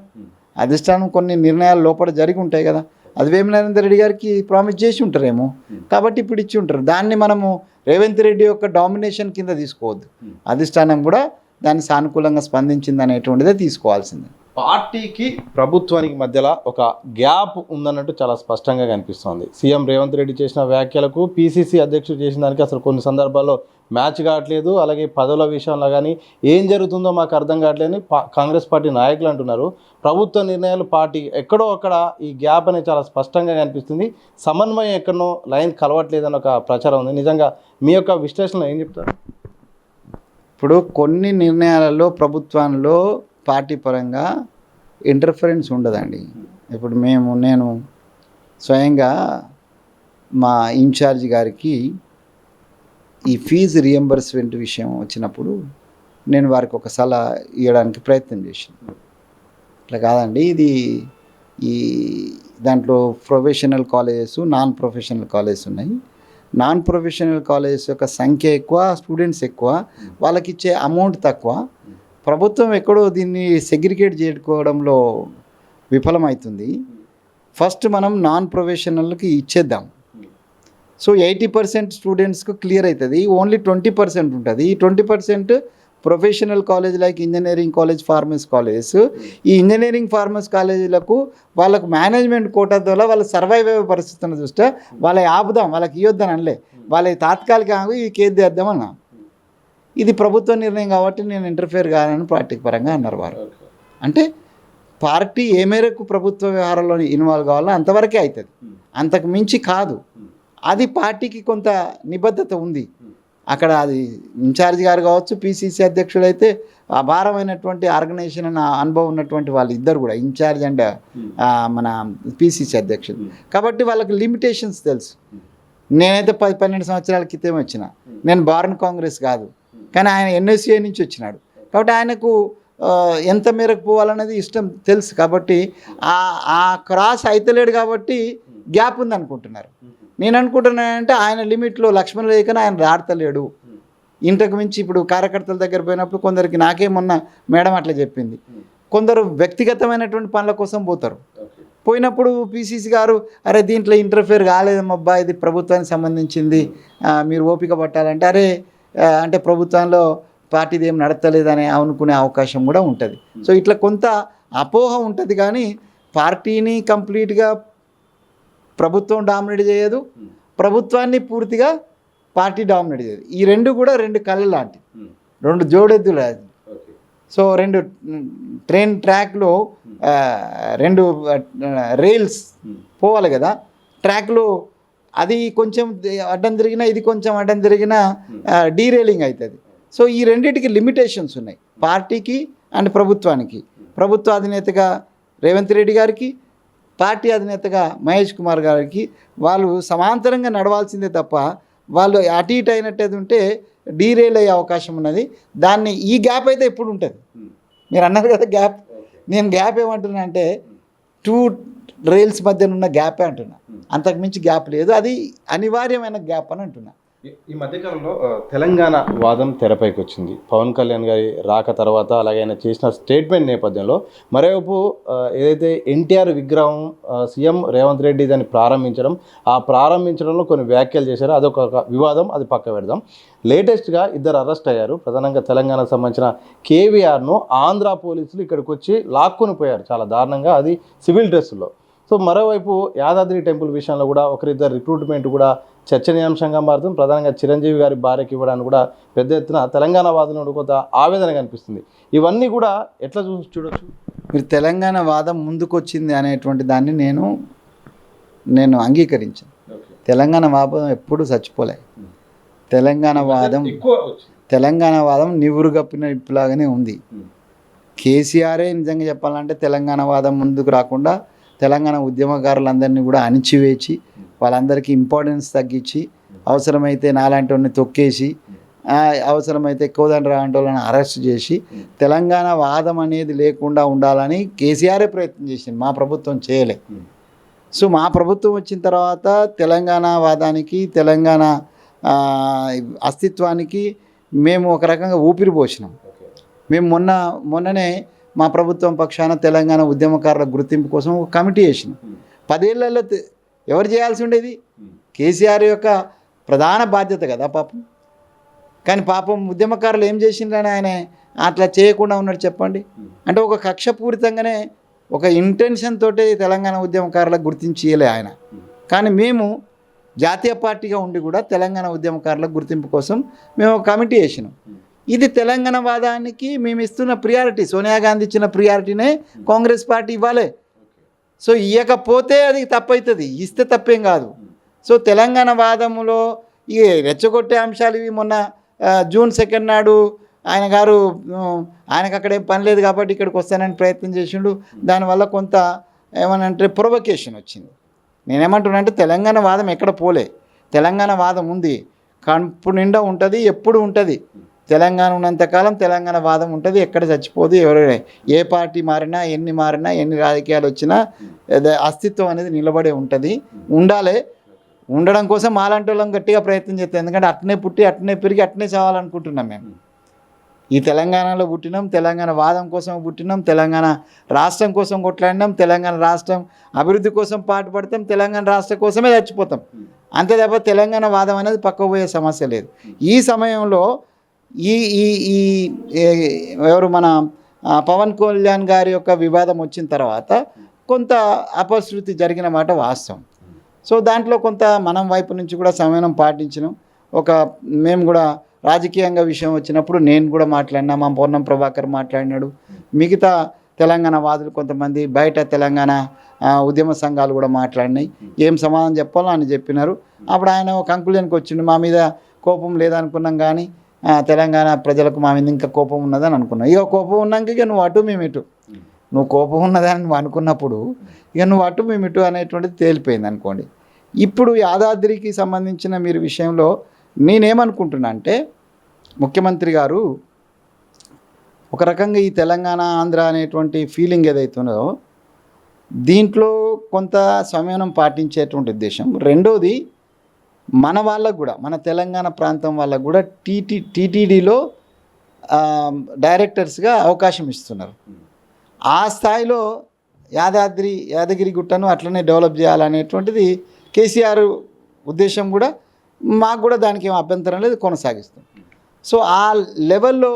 అధిష్టానం కొన్ని నిర్ణయాలు లోపల జరిగి ఉంటాయి కదా, అది వేం నరేందర్ రెడ్డి గారికి ప్రామిస్ చేసి ఉంటారేమో కాబట్టి ఇప్పుడు ఇచ్చి ఉంటారు. దాన్ని మనము రేవంత్ రెడ్డి యొక్క డామినేషన్ కింద తీసుకోవద్దు. అధిష్టానం కూడా దాన్ని సానుకూలంగా స్పందించింది అనేటువంటిదే తీసుకోవాల్సిందే. పార్టీకి ప్రభుత్వానికి మధ్యలో ఒక గ్యాప్ ఉందన్నట్టు చాలా స్పష్టంగా కనిపిస్తోంది. సీఎం రేవంత్ రెడ్డి చేసిన వ్యాఖ్యలకు PCC అధ్యక్షుడు చేసిన దానికి అసలు కొన్ని సందర్భాల్లో మ్యాచ్ కావట్లేదు. అలాగే పదవుల విషయంలో కానీ ఏం జరుగుతుందో మాకు అర్థం కావట్లేదని కాంగ్రెస్ పార్టీ నాయకులు అంటున్నారు. ప్రభుత్వ నిర్ణయాలు పార్టీ ఎక్కడో అక్కడ ఈ గ్యాప్ అనేది చాలా స్పష్టంగా కనిపిస్తుంది. సమన్వయం ఎక్కడనో లైన్ కలవట్లేదని ఒక ప్రచారం ఉంది. నిజంగా మీ యొక్క విశ్లేషణ ఏం చెప్తారు? ఇప్పుడు కొన్ని నిర్ణయాలలో ప్రభుత్వంలో పార్టీ పరంగా ఇంటర్ఫరెన్స్ ఉండదండి. ఇప్పుడు నేను స్వయంగా మా ఇన్ఛార్జ్ గారికి ఈ ఫీజు రియంబర్స్మెంట్ విషయం వచ్చినప్పుడు నేను వారికి ఒక సలహా ఇవ్వడానికి ప్రయత్నం చేశాను. ఇట్లా కాదండి, ఇది ఈ దాంట్లో professional colleges, non professional colleges ఉన్నాయి. నాన్ ప్రొఫెషనల్ కాలేజెస్ యొక్క సంఖ్య ఎక్కువ, స్టూడెంట్స్ ఎక్కువ, వాళ్ళకి ఇచ్చే అమౌంట్ తక్కువ. ప్రభుత్వం ఎక్కడో దీన్ని సెగ్రిగేట్ చేసుకోవడంలో విఫలమవుతుంది. ఫస్ట్ మనం నాన్ ప్రొఫెషనల్కి ఇచ్చేద్దాం. సో 80% స్టూడెంట్స్కు క్లియర్ అవుతుంది, ఓన్లీ 20% ఉంటుంది. ఈ 20% professional college like engineering college, pharmacy colleges. ఈ ఇంజనీరింగ్ ఫార్మసీ కాలేజీలకు వాళ్ళకు మేనేజ్మెంట్ కోటా ద్వారా వాళ్ళ సర్వైవ్ అయ్యే పరిస్థితులను చూస్తే వాళ్ళకి ఆపుదాం, వాళ్ళకి ఇవ్వద్దని అనలే, వాళ్ళకి తాత్కాలికంగా ఈ కేసు చేద్దామన్నా. ఇది ప్రభుత్వ నిర్ణయం కాబట్టి నేను ఇంటర్ఫియర్ కాదని పార్టీ పరంగా అన్నారు వారు. అంటే పార్టీ ఏ మేరకు ప్రభుత్వ వ్యవహారాల్లో ఇన్వాల్వ్ కావాలో అంతవరకే అవుతుంది, అంతకు మించి కాదు. అది పార్టీకి కొంత నిబద్ధత ఉంది. అక్కడ అది ఇన్ఛార్జ్ గారు కావచ్చు, పిసిసి అధ్యక్షుడు అయితే అపారమైనటువంటి ఆర్గనైజేషన్ అన్న అనుభవం ఉన్నటువంటి వాళ్ళు ఇద్దరు కూడా, ఇన్ఛార్జ్ అండ్ మన పిసిసి అధ్యక్షుడు. కాబట్టి వాళ్ళకి లిమిటేషన్స్ తెలుసు. నేనైతే 10-12 సంవత్సరాల క్రితం వచ్చిన, నేను బార్న్ కాంగ్రెస్ కాదు, కానీ ఆయన ఎన్ఎస్ఏ నుంచి వచ్చినాడు. కాబట్టి ఆయనకు ఎంత మేరకు పోవాలన్నది ఇష్టం తెలుసు. కాబట్టి ఆ క్రాస్ అయితలేడు కాబట్టి గ్యాప్ ఉంది అనుకుంటున్నారు. నేను అనుకుంటున్నానంటే ఆయన లిమిట్లో లక్ష్మణ్ లేఖన ఆయన దాడతలేడు. ఇంతకు మించి ఇప్పుడు కార్యకర్తల దగ్గర పోయినప్పుడు కొందరికి, నాకే మొన్న మేడం అట్లా చెప్పింది, కొందరు వ్యక్తిగతమైనటువంటి పనుల కోసం పోతారు. పోయినప్పుడు పిసిసి గారు, అరే దీంట్లో ఇంటర్ఫియర్ కాలేదమ్మబ్బా, ఇది ప్రభుత్వానికి సంబంధించింది, మీరు ఓపిక పట్టాలంటే, అరే అంటే ప్రభుత్వంలో పార్టీది ఏం నడతలేదని అనుకునే అవకాశం కూడా ఉంటుంది. సో ఇట్లా కొంత అపోహ ఉంటుంది, కానీ పార్టీని కంప్లీట్గా ప్రభుత్వం డామినేట్ చేయదు, ప్రభుత్వాన్ని పూర్తిగా పార్టీ డామినేట్ చేయదు. ఈ రెండు కూడా రెండు కళ్ళు లాంటివి, రెండు జోడెద్దులు. సో రెండు ట్రైన్ ట్రాక్లో 2 రైల్స్ పోవాలి కదా, ట్రాక్లో అది కొంచెం అడ్డం తిరిగినా ఇది కొంచెం అడ్డం తిరిగినా డీరైలింగ్ అవుతుంది. సో ఈ రెండింటికి లిమిటేషన్స్ ఉన్నాయి, పార్టీకి అండ్ ప్రభుత్వానికి. ప్రభుత్వ అధినేతగా రేవంత్ రెడ్డి గారికి, పార్టీ అధినేతగా మహేష్ కుమార్ గారికి వాళ్ళు సమాంతరంగా నడవాల్సిందే తప్ప వాళ్ళు అటు ఇటు అయినట్టు ఉంటే డీరైల్ అయ్యే అవకాశం ఉన్నది. దాన్ని ఈ గ్యాప్ అయితే ఎప్పుడు ఉంటుంది. మీరు అన్నారు కదా గ్యాప్, నేను గ్యాప్ ఏమంటున్నా అంటే 2 రైల్స్ మధ్యన ఉన్న గ్యాపే అంటున్నా, అంతకుమించి గ్యాప్ లేదు, అది అనివార్యమైన గ్యాప్ అని అంటున్నా. ఈ మధ్యకాలంలో తెలంగాణ వాదం తెరపైకి వచ్చింది పవన్ కళ్యాణ్ గారి రాక తర్వాత. అలాగే ఆయన చేసిన స్టేట్మెంట్ నేపథ్యంలో మరోవైపు ఏదైతే ఎన్టీఆర్ విగ్రహం సీఎం రేవంత్ రెడ్డి దాన్ని ప్రారంభించడంలో కొన్ని వ్యాఖ్యలు చేశారో అదొక వివాదం, అది పక్క పెడదాం. లేటెస్ట్గా 2 అరెస్ట్ అయ్యారు. ప్రధానంగా తెలంగాణకు సంబంధించిన కేవీఆర్ను ఆంధ్ర పోలీసులు ఇక్కడికి వచ్చి లాక్కొని పోయారు చాలా దారుణంగా, అది సివిల్ డ్రెస్సులో. సో మరోవైపు యాదాద్రి టెంపుల్ విషయంలో కూడా ఒకరిద్దరు రిక్రూట్మెంట్ కూడా చర్చనీయాంశంగా మారుతుంది. ప్రధానంగా చిరంజీవి గారి భార్యకి ఇవ్వడానికి కూడా పెద్ద ఎత్తున తెలంగాణ వాదులు కొంత ఆవేదన కనిపిస్తుంది. ఇవన్నీ కూడా ఎట్లా చూడొచ్చు? మీరు తెలంగాణ వాదం ముందుకొచ్చింది అనేటువంటి దాన్ని నేను అంగీకరించాను. తెలంగాణ వాదం ఎప్పుడు చచ్చిపోలే. తెలంగాణ వాదం నివురుగప్పిన ఇప్పులాగానే ఉంది. కేసీఆరే నిజంగా చెప్పాలంటే తెలంగాణ వాదం ముందుకు రాకుండా తెలంగాణ ఉద్యమకారులందరినీ కూడా అణిచివేసి వాళ్ళందరికీ ఇంపార్టెన్స్ తగ్గించి, అవసరమైతే నాలాంటి వాళ్ళని తొక్కేసి, అవసరమైతే కోదండరాం లాంటి వాళ్ళని అరెస్ట్ చేసి తెలంగాణ వాదం అనేది లేకుండా ఉండాలని కేసీఆరే ప్రయత్నం చేసింది. మా ప్రభుత్వం చేయలే. సో మా ప్రభుత్వం వచ్చిన తర్వాత తెలంగాణ వాదానికి, తెలంగాణ అస్తిత్వానికి మేము ఒక రకంగా ఊపిరి పోసినాం. మేము మొన్ననే మా ప్రభుత్వం పక్షాన తెలంగాణ ఉద్యమకారుల గుర్తింపు కోసం ఒక కమిటీ వేసినాం. 10 ఏళ్లలో ఎవరు చేయాల్సి ఉండేది? కేసీఆర్ యొక్క ప్రధాన బాధ్యత కదా పాపం. కానీ పాపం ఉద్యమకారులు ఏం చేసిండ్రని ఆయన అట్లా చేయకుండా ఉన్నాడు చెప్పండి. అంటే ఒక కక్షపూరితంగానే ఒక ఇంటెన్షన్ తోటి తెలంగాణ ఉద్యమకారులకు గుర్తించేయలే ఆయన. కానీ మేము జాతీయ పార్టీగా ఉండి కూడా తెలంగాణ ఉద్యమకారుల గుర్తింపు కోసం మేము ఒక కమిటీ వేసినాం. ఇది తెలంగాణ వాదానికి మేము ఇస్తున్న ప్రియారిటీ. సోనియా గాంధీ ఇచ్చిన ప్రియారిటీనే కాంగ్రెస్ పార్టీ ఇవ్వాలి. సో ఇవ్వకపోతే అది తప్పవుతుంది, ఇస్తే తప్పేం కాదు. సో తెలంగాణ వాదములో ఈ రెచ్చగొట్టే అంశాలు ఇవి మొన్న June 2 నాడు ఆయన గారు ఆయనకు అక్కడేం పని లేదు కాబట్టి ఇక్కడికి వస్తానని ప్రయత్నం చేసిండు. దానివల్ల కొంత ఏమనంటే ప్రొవకేషన్ వచ్చింది. నేనేమంటున్నానంటే తెలంగాణ వాదం ఎక్కడ పోలే, తెలంగాణ వాదం ఉంది, కడుపు నిండా ఉంటుంది, ఎప్పుడు ఉంటుంది. తెలంగాణ ఉన్నంతకాలం తెలంగాణ వాదం ఉంటుంది, ఎక్కడ చచ్చిపోదు. ఎవరైనా ఏ పార్టీ మారినా ఎన్ని రాజకీయాలు వచ్చినా అస్తిత్వం అనేది నిలబడే ఉంటుంది, ఉండాలి. ఉండడం కోసం మాలాంటి వాళ్ళం గట్టిగా ప్రయత్నం చేస్తాం. ఎందుకంటే అట్నే పుట్టి అట్నే పెరిగి అట్నే చావాలనుకుంటున్నాం మేము. ఈ తెలంగాణలో పుట్టినాం, తెలంగాణ వాదం కోసం పుట్టినాం, తెలంగాణ రాష్ట్రం కోసం కొట్లాడినాం, తెలంగాణ రాష్ట్రం అభివృద్ధి కోసం పాటుపడతాం, తెలంగాణ రాష్ట్రం కోసమే చచ్చిపోతాం. అంతే తప్ప తెలంగాణ వాదం అనేది పక్కకు పోయే సమస్య లేదు. ఈ సమయంలో ఈ ఈ ఈ ఎవరు మన పవన్ కళ్యాణ్ గారి యొక్క వివాదం వచ్చిన తర్వాత కొంత అపశృతి జరిగిన మాట వాస్తవం. సో దాంట్లో కొంత మనం వైపు నుంచి కూడా సమయం పాటించినాం. మేము కూడా రాజకీయంగా విషయం వచ్చినప్పుడు నేను కూడా మాట్లాడినా, మా పొన్నం ప్రభాకర్ మాట్లాడినాడు, మిగతా తెలంగాణ వాదులు కొంతమంది, బయట తెలంగాణ ఉద్యమ సంఘాలు కూడా మాట్లాడినాయి. ఏం సమాధానం చెప్పాలో అని చెప్పినారు. అప్పుడు ఆయన ఒక కంక్లూజన్కి వచ్చిండు, మా మీద కోపం లేదనుకున్నాం కానీ తెలంగాణ ప్రజలకు మా మీద ఇంకా కోపం ఉన్నదని అనుకున్నాం. ఇక కోపం ఉన్నాక ఇక నువ్వు అటు మేము ఇటు, నువ్వు కోపం ఉన్నదని నువ్వు అనుకున్నప్పుడు ఇక నువ్వు అటు మేము ఇటు అనేటువంటిది తేలిపోయింది అనుకోండి. ఇప్పుడు యాదాద్రికి సంబంధించిన మీరు విషయంలో నేనేమనుకుంటున్నా అంటే, ముఖ్యమంత్రి గారు ఒక రకంగా ఈ తెలంగాణ ఆంధ్ర అనేటువంటి ఫీలింగ్ ఏదైతుందో దీంట్లో కొంత సంయమనం పాటించేటువంటి ఉద్దేశం. రెండోది, మన వాళ్ళకు కూడా, మన తెలంగాణ ప్రాంతం వాళ్ళకు కూడా టీటీడీలో డైరెక్టర్స్గా అవకాశం ఇస్తున్నారు. ఆ స్థాయిలో యాదగిరి గుట్టను అట్లనే డెవలప్ చేయాలనేటువంటిది కేసీఆర్ ఉద్దేశం కూడా. మాకు కూడా దానికి ఏం అభ్యంతరం లేదు, కొనసాగిస్తాం. సో ఆ లెవెల్లో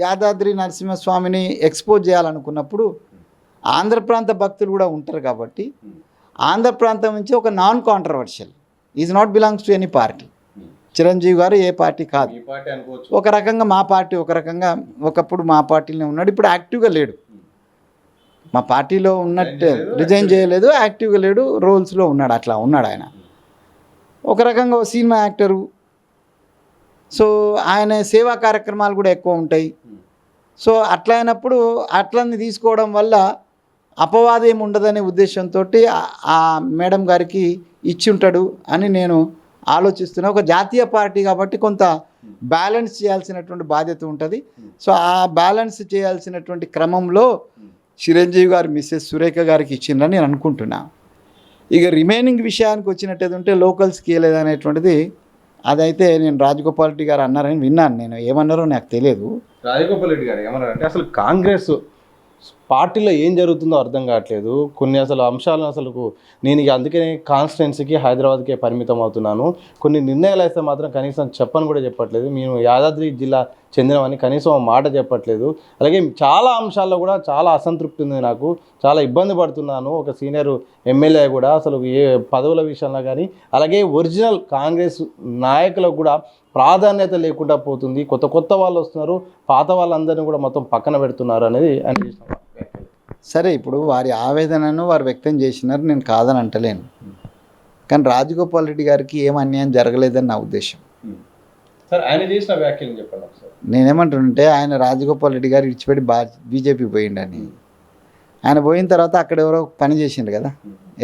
యాదాద్రి నరసింహస్వామిని ఎక్స్పోజ్ చేయాలనుకున్నప్పుడు ఆంధ్ర ప్రాంత భక్తులు కూడా ఉంటారు కాబట్టి ఆంధ్ర ప్రాంతం నుంచి ఒక non controversial, is not belongs to any party. Chiranjeevi గారు ఏ పార్టీ కాదు, ఒక రకంగా మా పార్టీ, ఒక రకంగా ఒకప్పుడు మా పార్టీలోనే ఉన్నాడు, ఇప్పుడు యాక్టివ్గా లేడు. మా పార్టీలో ఉన్నట్టు రిజైన్ చేయలేదు, యాక్టివ్గా లేడు, రోల్స్లో ఉన్నాడు, అట్లా ఉన్నాడు ఆయన. ఒక రకంగా ఒక సినిమా యాక్టరు, సో ఆయన సేవా కార్యక్రమాలు కూడా ఎక్కువ ఉంటాయి. సో అట్లా అయినప్పుడు అట్లని తీసుకోవడం వల్ల అపవాదం ఉండదనే ఉద్దేశంతో ఆ మేడం గారికి ఇచ్చి ఉంటాడు అని నేను ఆలోచిస్తున్నా. ఒక జాతీయ పార్టీ కాబట్టి కొంత బ్యాలెన్స్ చేయాల్సినటువంటి బాధ్యత ఉంటుంది. సో ఆ బ్యాలెన్స్ చేయాల్సినటువంటి క్రమంలో చిరంజీవి గారు మిస్సెస్ సురేఖ గారికి ఇచ్చిందని నేను అనుకుంటున్నా. ఇక రిమైనింగ్ విషయానికి వచ్చినట్టు లోకల్స్కి ఇవ్వలేదనేటువంటిది అదైతే నేను రాజగోపాల్ రెడ్డి గారు అన్నారని విన్నాను. నేను ఏమన్నారో నాకు తెలియదు. రాజగోపాల్ రెడ్డి గారు ఏమన్నారంటే, అసలు కాంగ్రెస్ పార్టీలో ఏం జరుగుతుందో అర్థం కావట్లేదు, కొన్ని అసలు అంశాలను అసలు నేను ఇక అందుకనే కాన్స్టిట్యున్సీకి హైదరాబాద్కే పరిమితం అవుతున్నాను, కొన్ని నిర్ణయాలు అయితే మాత్రం కనీసం చెప్పని కూడా చెప్పట్లేదు, మేము యాదాద్రి జిల్లా చెందినవని కనీసం మాట చెప్పట్లేదు, అలాగే చాలా అంశాల్లో కూడా చాలా అసంతృప్తి ఉంది, నాకు చాలా ఇబ్బంది పడుతున్నాను, ఒక సీనియర్ ఎమ్మెల్యే కూడా అసలు ఏ పదవుల విషయంలో కానీ అలాగే ఒరిజినల్ కాంగ్రెస్ నాయకులకు కూడా ప్రాధాన్యత లేకుండా పోతుంది, కొత్త వాళ్ళు వస్తున్నారు, పాత వాళ్ళందరినీ కూడా మొత్తం పక్కన పెడుతున్నారు అనేది అనిపిస్తుంది. సరే, ఇప్పుడు వారి ఆవేదనను వారు వ్యక్తం చేసినారు, నేను కాదని అంటలేను. కానీ రాజగోపాల్ రెడ్డి గారికి ఏం అన్యాయం జరగలేదని నా ఉద్దేశం. సార్ ఆయన చేసిన వ్యాఖ్యలు చెప్పండి ఒకసారి. నేనేమంటుంటే, ఆయన రాజగోపాల్ రెడ్డి గారు ఇడిచిపెట్టి బీజేపీ పోయిండని, ఆయన పోయిన తర్వాత అక్కడ ఎవరో పని చేసిండు కదా,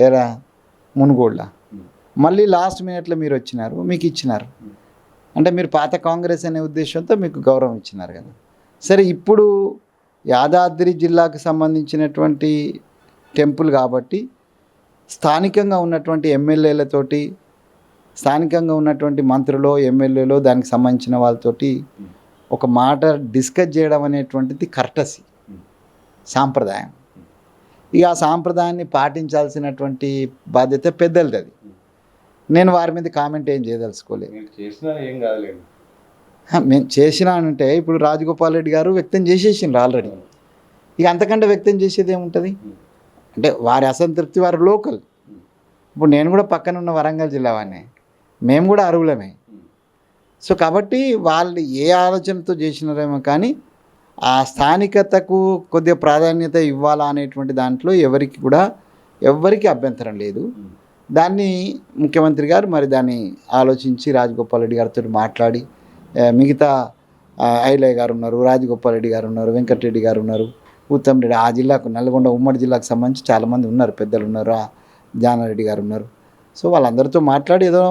ఎవరా మునుగోళ్ళ, మళ్ళీ లాస్ట్ మినిట్లో మీరు వచ్చినారు, మీకు ఇచ్చినారు అంటే మీరు పాత కాంగ్రెస్ అనే ఉద్దేశంతో మీకు గౌరవం ఇచ్చినారు కదా. సరే, ఇప్పుడు యాదాద్రి జిల్లాకు సంబంధించినటువంటి టెంపుల్ కాబట్టి స్థానికంగా ఉన్నటువంటి ఎమ్మెల్యేలతోటి, స్థానికంగా ఉన్నటువంటి మంత్రులు ఎమ్మెల్యేలు దానికి సంబంధించిన వాళ్ళతోటి ఒక మాట డిస్కస్ చేయడం అనేటువంటిది కర్టసీ, సాంప్రదాయం. ఇక ఆ సాంప్రదాయాన్ని పాటించాల్సినటువంటి బాధ్యత పెద్దలది. అది నేను వారి మీద కామెంట్ ఏం చేయదలుచుకోలేదు. మేము చేసినానంటే ఇప్పుడు రాజగోపాల్ రెడ్డి గారు వ్యక్తం చేసేసిండ్రు ఆల్రెడీ, ఇక అంతకంటే వ్యక్తం చేసేది ఏముంటుంది అంటే వారి అసంతృప్తి, వారి లోకల్. ఇప్పుడు నేను కూడా పక్కన ఉన్న వరంగల్ జిల్లా వాడిని, మేము కూడా అరువులమే. సో కాబట్టి వాళ్ళు ఏ ఆలోచనతో చేసినారేమో కానీ ఆ స్థానికతకు కొద్దిగా ప్రాధాన్యత ఇవ్వాలా అనేటువంటి దాంట్లో ఎవరికి అభ్యంతరం లేదు. దాన్ని ముఖ్యమంత్రి గారు మరి దాన్ని ఆలోచించి రాజగోపాల్ రెడ్డి గారితో మాట్లాడి మిగతా ఐలయ్య గారు ఉన్నారు, రాజగోపాల్ రెడ్డి గారు ఉన్నారు, వెంకటరెడ్డి గారు ఉన్నారు, ఉత్తమ్ రెడ్డి, ఆ జిల్లాకు నల్గొండ ఉమ్మడి జిల్లాకు సంబంధించి చాలామంది ఉన్నారు, పెద్దలు ఉన్నారు, జానారెడ్డి గారు ఉన్నారు. సో వాళ్ళందరితో మాట్లాడి ఏదో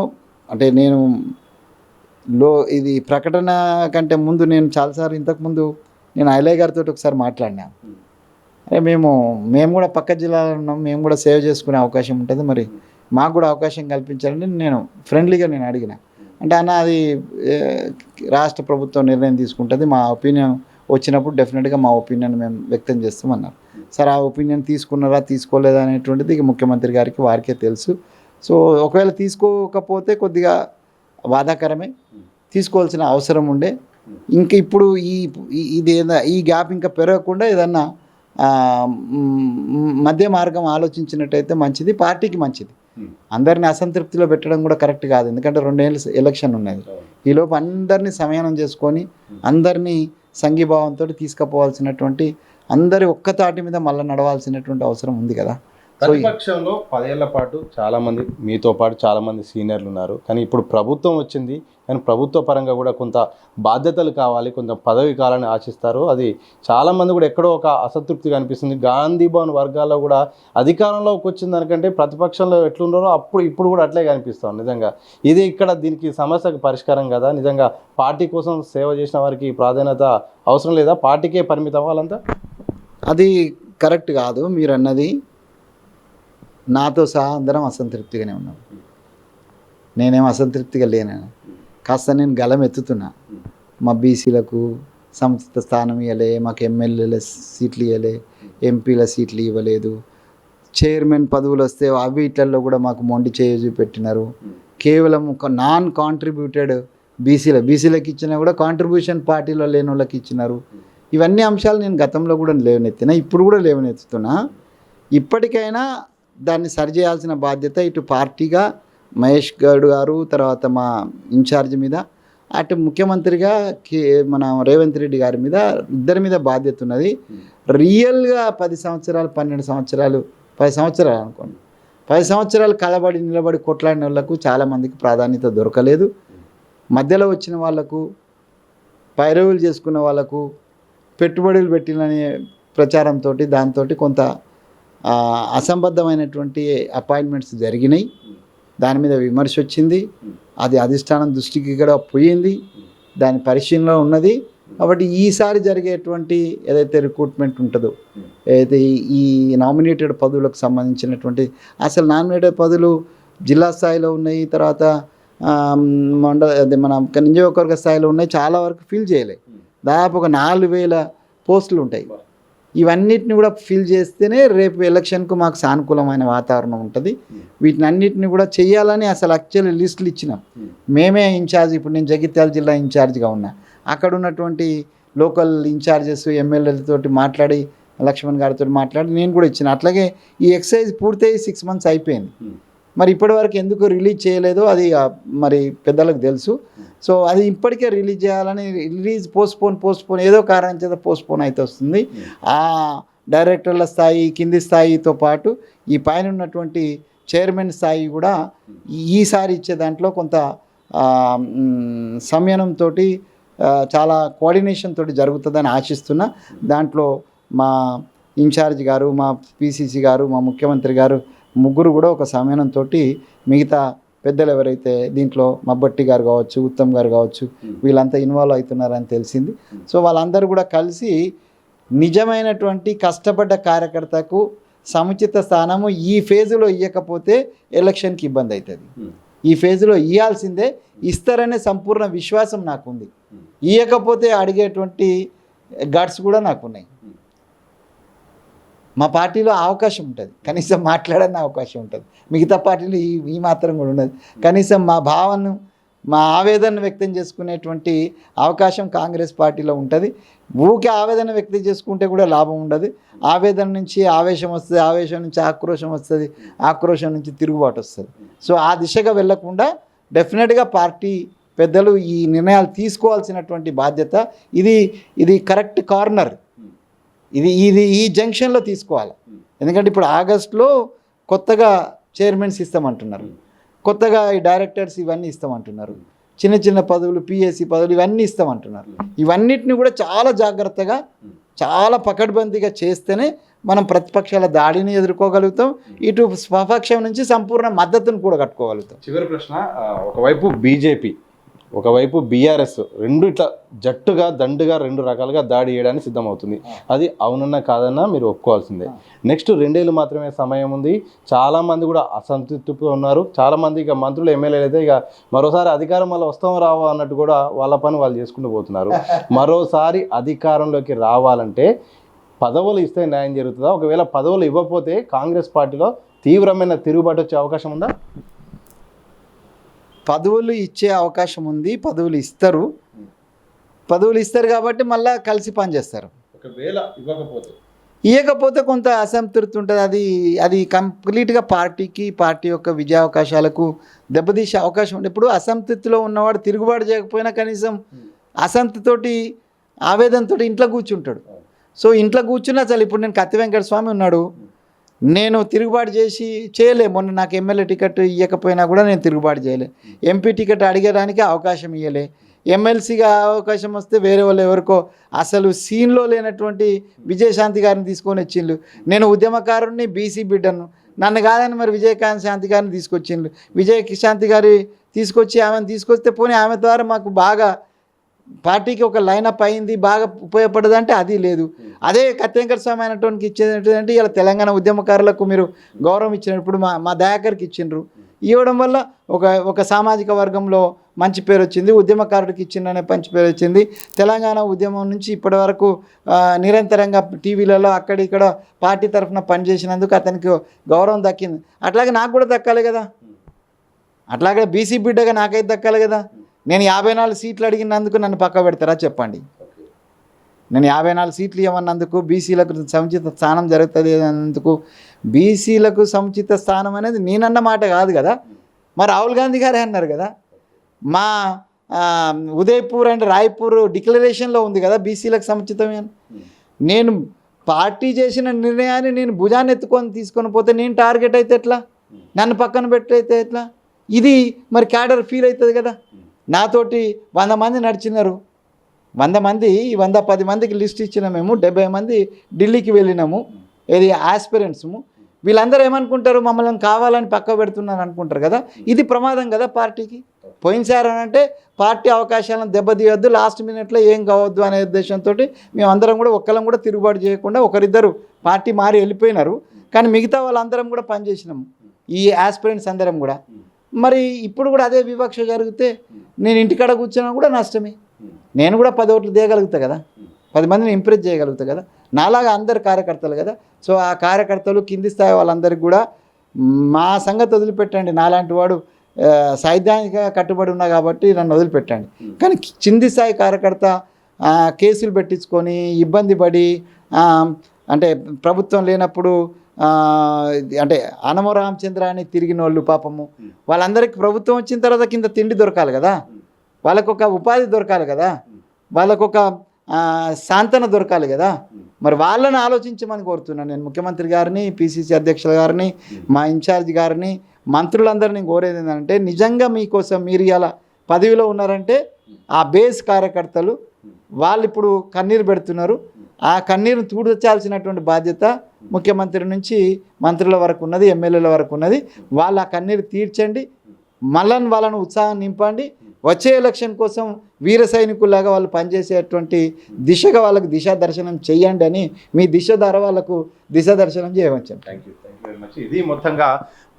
అంటే నేను ఇది ప్రకటన కంటే ముందు నేను చాలాసార్లు ఇంతకుముందు నేను ఐలయ్య గారితో ఒకసారి మాట్లాడినా. అరే మేము కూడా పక్క జిల్లాలో ఉన్నాం, మేము కూడా సేవ్ చేసుకునే అవకాశం ఉంటుంది, మరి మాకు కూడా అవకాశం కల్పించాలని నేను ఫ్రెండ్లీగా నేను అడిగిన. అంటే అన్న అది రాష్ట్ర ప్రభుత్వం నిర్ణయం తీసుకుంటుంది, మా ఒపీనియన్ వచ్చినప్పుడు డెఫినెట్గా మా ఒపీనియన్ మేము వ్యక్తం చేస్తామన్నారు. సార్ ఆ ఒపీనియన్ తీసుకున్నారా తీసుకోలేదా అనేటువంటిది ముఖ్యమంత్రి గారికి వారికే తెలుసు. సో ఒకవేళ తీసుకోకపోతే కొద్దిగా బాధాకరమే, తీసుకోవాల్సిన అవసరం ఉండే. ఇంకా ఇప్పుడు ఈ గ్యాప్ ఇంకా పెరగకుండా ఏదన్నా మధ్య మార్గం ఆలోచించినట్టయితే మంచిది, పార్టీకి మంచిది. అందరినీ అసంతృప్తిలో పెట్టడం కూడా కరెక్ట్ కాదు, ఎందుకంటే 2 ఏళ్ళు ఎలక్షన్ ఉన్నది. ఈలోపు అందరినీ సమయానం చేసుకొని అందరినీ సంఘీభావంతో తీసుకుపోవాల్సినటువంటి, అందరి ఒక్క తాటి మీద మళ్ళీ నడవాల్సినటువంటి అవసరం ఉంది కదా. ప్రతిపక్షంలో 10 ఏళ్ల పాటు చాలామంది మీతో పాటు చాలామంది సీనియర్లు ఉన్నారు, కానీ ఇప్పుడు ప్రభుత్వం వచ్చింది, కానీ ప్రభుత్వ పరంగా కూడా కొంత బాధ్యతలు కావాలి, కొంత పదవి కావాలని ఆశిస్తారు. అది చాలామంది కూడా ఎక్కడో ఒక అసంతృప్తి కనిపిస్తుంది. గాంధీ భవన్ వర్గాల్లో కూడా అధికారంలోకి వచ్చిన దానికంటే ప్రతిపక్షంలో ఎట్లున్నారో ఇప్పుడు కూడా అట్లే కనిపిస్తాం. నిజంగా ఇది ఇక్కడ దీనికి సమస్యకు పరిష్కారం కదా. నిజంగా పార్టీ కోసం సేవ చేసిన వారికి ప్రాధాన్యత అవసరం లేదా, పార్టీకే పరిమితం వాళ్ళంతా? అది కరెక్ట్ కాదు మీరు అన్నది. నాతో సహా అందరం అసంతృప్తిగానే ఉన్నాం. నేనేం అసంతృప్తిగా లేను, కాస్త నేను గలం ఎత్తుతున్నా. మా బీసీలకు సంస్థ స్థానం ఇవ్వలే, మాకు ఎమ్మెల్యేల సీట్లు ఇవ్వలే, ఎంపీల సీట్లు ఇవ్వలేదు, చైర్మన్ పదవులు వస్తే వీటిల్లో కూడా మాకు మొండి చేయి చూపెట్టినారు. కేవలం ఒక నాన్ కాంట్రిబ్యూటెడ్ బీసీలకు ఇచ్చినా కూడా కాంట్రిబ్యూషన్ పార్టీలో లేని వాళ్ళకి ఇచ్చినారు. ఇవన్నీ అంశాలు నేను గతంలో కూడా లేవనెత్తినా, ఇప్పుడు కూడా లేవనెత్తుతున్నా. ఇప్పటికైనా దాన్ని సరిచేయాల్సిన బాధ్యత ఇటు పార్టీగా మహేష్ గౌడ్ గారు, తర్వాత మా ఇన్ఛార్జ్ మీద, అటు ముఖ్యమంత్రిగా మన రేవంత్ రెడ్డి గారి మీద, ఇద్దరి మీద బాధ్యత ఉన్నది. రియల్గా 10 సంవత్సరాలు 12 సంవత్సరాలు 10 సంవత్సరాలు అనుకోండి, 10 సంవత్సరాలు కలబడి నిలబడి కొట్లాడిన వాళ్ళకు చాలామందికి ప్రాధాన్యత దొరకలేదు. మధ్యలో వచ్చిన వాళ్ళకు, పైరవులు చేసుకున్న వాళ్ళకు, పెట్టుబడులు పెట్టిననే ప్రచారంతో దాంతో కొంత అసంబద్ధమైనటువంటి అపాయింట్మెంట్స్ జరిగినాయి. దాని మీద విమర్శ వచ్చింది, అది అధిష్టానం దృష్టికి కూడా పోయింది, దాని పరిశీలనలో ఉన్నది. కాబట్టి ఈసారి జరిగేటువంటి ఏదైతే రిక్రూట్మెంట్ ఉంటుందో, ఏదైతే ఈ నామినేటెడ్ పదవులకు సంబంధించినటువంటి, అసలు నామినేటెడ్ పదవులు జిల్లా స్థాయిలో ఉన్నాయి, తర్వాత మన నియోజకవర్గ స్థాయిలో ఉన్నాయి, చాలా వరకు ఫిల్ చేయలే. దాదాపు ఒక 4000 పోస్టులు ఉంటాయి. ఇవన్నిటిని కూడా ఫిల్ చేస్తేనే రేపు ఎలక్షన్కు మాకు సానుకూలమైన వాతావరణం ఉంటుంది. వీటిని అన్నిటిని కూడా చేయాలని అసలు యాక్చువల్లీ లిస్టులు ఇచ్చినాం. మేమే ఇన్ఛార్జ్, ఇప్పుడు నేను జగిత్యాల జిల్లా ఇన్ఛార్జ్గా ఉన్నా, అక్కడ ఉన్నటువంటి లోకల్ ఇన్ఛార్జెస్ ఎమ్మెల్యేలతోటి మాట్లాడి, లక్ష్మణ్ గారితో మాట్లాడి నేను కూడా ఇచ్చిన. అట్లాగే ఈ ఎక్సర్సైజ్ పూర్తయి 6 months అయిపోయింది. మరి ఇప్పటివరకు ఎందుకు రిలీజ్ చేయలేదో అది మరి పెద్దలకు తెలుసు. సో అది ఇప్పటికే రిలీజ్ చేయాలని, రిలీజ్ పోస్ట్పోన్ ఏదో కారణం చేత పోస్ట్పోన్ అయితే వస్తుంది. ఆ డైరెక్టర్ల స్థాయి, కింది స్థాయితో పాటు ఈ పైన ఉన్నటువంటి చైర్మన్ స్థాయి కూడా ఈసారి ఇచ్చే దాంట్లో కొంత సంయమనంతో, చాలా కోఆర్డినేషన్ తోటి జరుగుతుందని ఆశిస్తున్నా. దాంట్లో మా ఇన్ఛార్జ్ గారు, మా పిసిసి గారు, మా ముఖ్యమంత్రి గారు ముగ్గురు కూడా ఒక సమయంతో మిగతా పెద్దలు ఎవరైతే దీంట్లో మబ్బట్టి గారు కావచ్చు, ఉత్తమ్ గారు కావచ్చు, వీళ్ళంతా ఇన్వాల్వ్ అవుతున్నారని తెలిసింది. సో వాళ్ళందరూ కూడా కలిసి నిజమైనటువంటి కష్టపడ్డ కార్యకర్తకు సముచిత స్థానము ఈ ఫేజులో ఇవ్వకపోతే ఎలక్షన్కి ఇబ్బంది అవుతుంది. ఈ ఫేజులో ఇవ్వాల్సిందే, ఇస్తారనే సంపూర్ణ విశ్వాసం నాకుంది. ఇవ్వకపోతే అడిగేటువంటి గట్స్ కూడా నాకున్నాయి. మా పార్టీలో అవకాశం ఉంటుంది, కనీసం మాట్లాడని అవకాశం ఉంటుంది. మిగతా పార్టీలు ఈ మాత్రం కూడా ఉండదు. కనీసం మా భావనను, మా ఆవేదనను వ్యక్తం చేసుకునేటువంటి అవకాశం కాంగ్రెస్ పార్టీలో ఉంటుంది. ఊకే ఆవేదన వ్యక్తం చేసుకుంటే కూడా లాభం ఉండదు. ఆవేదన నుంచి ఆవేశం వస్తుంది, ఆవేశం నుంచి ఆక్రోశం వస్తుంది, ఆక్రోశం నుంచి తిరుగుబాటు వస్తుంది. సో ఆ దిశగా వెళ్లకుండా డెఫినెట్గా పార్టీ పెద్దలు ఈ నిర్ణయాలు తీసుకోవాల్సినటువంటి బాధ్యత. ఇది కరెక్ట్ కార్నర్, ఇది ఈ జంక్షన్లో తీసుకోవాలి. ఎందుకంటే ఇప్పుడు ఆగస్టులో కొత్తగా చైర్మన్స్ ఇస్తామంటున్నారు, కొత్తగా ఈ డైరెక్టర్స్ ఇవన్నీ ఇస్తామంటున్నారు. చిన్న చిన్న పదవులు, పిఎస్సి పదవులు ఇవన్నీ ఇస్తామంటున్నారు. ఇవన్నిటిని కూడా చాలా జాగ్రత్తగా, చాలా పకడ్బందీగా చేస్తేనే మనం ప్రతిపక్షాల దాడిని ఎదుర్కోగలుగుతాం, ఇటు స్వపక్షం నుంచి సంపూర్ణ మద్దతును కూడా కట్టుకోగలుగుతాం. చివరి ప్రశ్న, ఒకవైపు బీజేపీ, ఒకవైపు బీఆర్ఎస్, రెండు ఇట్లా జట్టుగా దండుగా రెండు రకాలుగా దాడి చేయడానికి సిద్ధమవుతుంది. అది అవునన్నా కాదన్నా మీరు ఒప్పుకోవాల్సిందే. నెక్స్ట్ 2 ఏళ్ళు మాత్రమే సమయం ఉంది. చాలామంది కూడా అసంతృప్తితో ఉన్నారు. చాలామంది ఇక మంత్రులు, ఎమ్మెల్యేలు అయితే ఇక మరోసారి అధికారం వల్ల వస్తాం రావా అన్నట్టు కూడా వాళ్ళ పని వాళ్ళు చేసుకుంటూ పోతున్నారు. మరోసారి అధికారంలోకి రావాలంటే పదవులు ఇస్తే న్యాయం జరుగుతుందా? ఒకవేళ పదవులు ఇవ్వకపోతే కాంగ్రెస్ పార్టీలో తీవ్రమైన తిరుగుబాటు వచ్చే అవకాశం ఉందా? పదవులు ఇచ్చే అవకాశం ఉంది. పదవులు ఇస్తారు కాబట్టి మళ్ళీ కలిసి పనిచేస్తారు. ఒకవేళ ఇవ్వకపోతే కొంత అసంతృప్తి ఉంటుంది. అది కంప్లీట్గా పార్టీ యొక్క విజయావకాశాలకు దెబ్బతీసే అవకాశం ఉంది. ఇప్పుడు అసంతృప్తిలో ఉన్నవాడు తిరుగుబాటు చేయకపోయినా కనీసం అసంతృప్తితోటి, ఆవేదనతో ఇంట్లో కూర్చుంటాడు. సో ఇంట్లో కూర్చున్నా అసలు ఇప్పుడు నేను కత్తి వెంకట స్వామి ఉన్నాడు, నేను తిరుగుబాటు చేయలే. మొన్న నాకు ఎమ్మెల్యే టికెట్ ఇవ్వకపోయినా కూడా నేను తిరుగుబాటు చేయలే. ఎంపీ టికెట్ అడిగడానికి అవకాశం ఇవ్వలే. ఎమ్మెల్సీగా అవకాశం వస్తే వేరే వాళ్ళు ఎవరికో అసలు సీన్లో లేనటువంటి విజయశాంతి గారిని తీసుకొని వచ్చిండ్రు. నేను ఉద్యమకారుడిని, బీసీ బిడ్డను, నన్ను కాదని మరి విజయకాంత్ శాంతి గారిని తీసుకొచ్చిండ్రు. విజయశాంతి గారి ఆమెను తీసుకొస్తే పోనీ ఆమె ద్వారా మాకు బాగా పార్టీకి ఒక లైనప్ అయింది, బాగా ఉపయోగపడదంటే అది లేదు. అదే కత్తి వెంకట స్వామి అయినటువంటి ఇచ్చేది ఏంటంటే ఇలా తెలంగాణ ఉద్యమకారులకు మీరు గౌరవం ఇచ్చినప్పుడు మా దయాకర్కి ఇచ్చిండ్రు. ఇవ్వడం వల్ల ఒక సామాజిక వర్గంలో మంచి పేరు వచ్చింది, ఉద్యమకారుడికి ఇచ్చిందనే మంచి పేరు వచ్చింది. తెలంగాణ ఉద్యమం నుంచి ఇప్పటి వరకు నిరంతరంగా టీవీలలో అక్కడిక్కడ పార్టీ తరఫున పనిచేసినందుకు అతనికి గౌరవం దక్కింది. అట్లాగే నాకు కూడా దక్కాలి కదా, అట్లాగే బీసీ బిడ్డగా నాకైతే దక్కాలి కదా. నేను 54 సీట్లు అడిగినందుకు నన్ను పక్క పెడతారా చెప్పండి? నేను 54 సీట్లు ఇవ్వమన్నందుకు, బీసీలకు సముచిత స్థానం జరుగుతుంది అన్నందుకు, బీసీలకు సముచిత స్థానం అనేది నేనన్న మాట కాదు కదా, మరి రాహుల్ గాంధీ గారే అన్నారు కదా. మా ఉదయపూర్ అండ్ రాయ్పూర్ డిక్లరేషన్లో ఉంది కదా బీసీలకు సముచితమే అని. నేను పార్టీ చేసిన నిర్ణయాన్ని నేను భుజాన్ని తీసుకొని పోతే నేను టార్గెట్ అయితే ఎట్లా, నన్ను పక్కన పెట్టయితే ఎట్లా? ఇది మరి క్యాడర్ ఫీల్ అవుతుంది కదా. నాతోటి 100 మంది నడిచినారు, 100 మంది 110 మందికి లిస్ట్ ఇచ్చిన మేము 70 మంది ఢిల్లీకి వెళ్ళినాము, ఇది ఆస్పిరెంట్స్ము. వీళ్ళందరూ ఏమనుకుంటారు, మమ్మల్ని కావాలని పక్క పెడుతున్నారు అనుకుంటారు కదా. ఇది ప్రమాదం కదా పార్టీకి. పోయినసారి అని అంటే పార్టీ అవకాశాలను దెబ్బతీయొద్దు, లాస్ట్ మినిట్లో ఏం కావద్దు అనే ఉద్దేశంతో మేమందరం కూడా ఒక్కళ్ళం కూడా తిరుగుబాటు చేయకుండా, ఒకరిద్దరు పార్టీ మారి వెళ్ళిపోయినారు, కానీ మిగతా వాళ్ళందరం కూడా పనిచేసినాము, ఈ ఆస్పిరెంట్స్ అందరం కూడా. మరి ఇప్పుడు కూడా అదే వివక్ష జరిగితే నేను ఇంటికాడ కూర్చున్నా కూడా నష్టమే. నేను కూడా 10 ఓట్లు తీయగలుగుతా కదా, 10 మందిని ఇంప్రెస్ చేయగలుగుతా కదా, నాలాగా అందరు కార్యకర్తలు కదా. సో ఆ కార్యకర్తలు కింది స్థాయి వాళ్ళందరికీ కూడా మా సంగతి వదిలిపెట్టండి. నాలాంటి వాడు సైద్ధాంతిక కట్టుబడి ఉన్నా కాబట్టి నన్ను వదిలిపెట్టండి. కానీ కింది స్థాయి కార్యకర్త కేసులు పెట్టించుకొని ఇబ్బంది పడి, అంటే ప్రభుత్వం లేనప్పుడు అంటే అనమ రామచంద్ర అని తిరిగిన వాళ్ళు పాపము, వాళ్ళందరికీ ప్రభుత్వం వచ్చిన తర్వాత కింద తిండి దొరకాలి కదా, వాళ్ళకొక ఉపాధి దొరకాలి కదా, వాళ్ళకొక సాంతన దొరకాలి కదా. మరి వాళ్ళని ఆలోచించమని కోరుతున్నాను నేను ముఖ్యమంత్రి గారిని, పిసిసి అధ్యక్షుల గారిని, మా ఇన్ఛార్జ్ గారిని, మంత్రులందరినీ కోరేది ఏంటంటే, నిజంగా మీకోసం మీరు ఇలా పదవిలో ఉన్నారంటే ఆ బేస్ కార్యకర్తలు వాళ్ళు ఇప్పుడు కన్నీరు పెడుతున్నారు. ఆ కన్నీరును తూడ్చాల్సినటువంటి బాధ్యత ముఖ్యమంత్రి నుంచి మంత్రుల వరకు ఉన్నది, ఎమ్మెల్యేల వరకు ఉన్నది. వాళ్ళ కన్నీరు తీర్చండి, వాళ్ళను ఉత్సాహం నింపండి. వచ్చే ఎలక్షన్ కోసం వీర సైనికుల్లాగా వాళ్ళు పనిచేసేటువంటి దిశగా వాళ్ళకు దిశాదర్శనం చేయండి అని మీ దిశ ద్వారా వాళ్ళకు దిశాదర్శనం చేయవచ్చు. Thank you very much. ఇది మొత్తంగా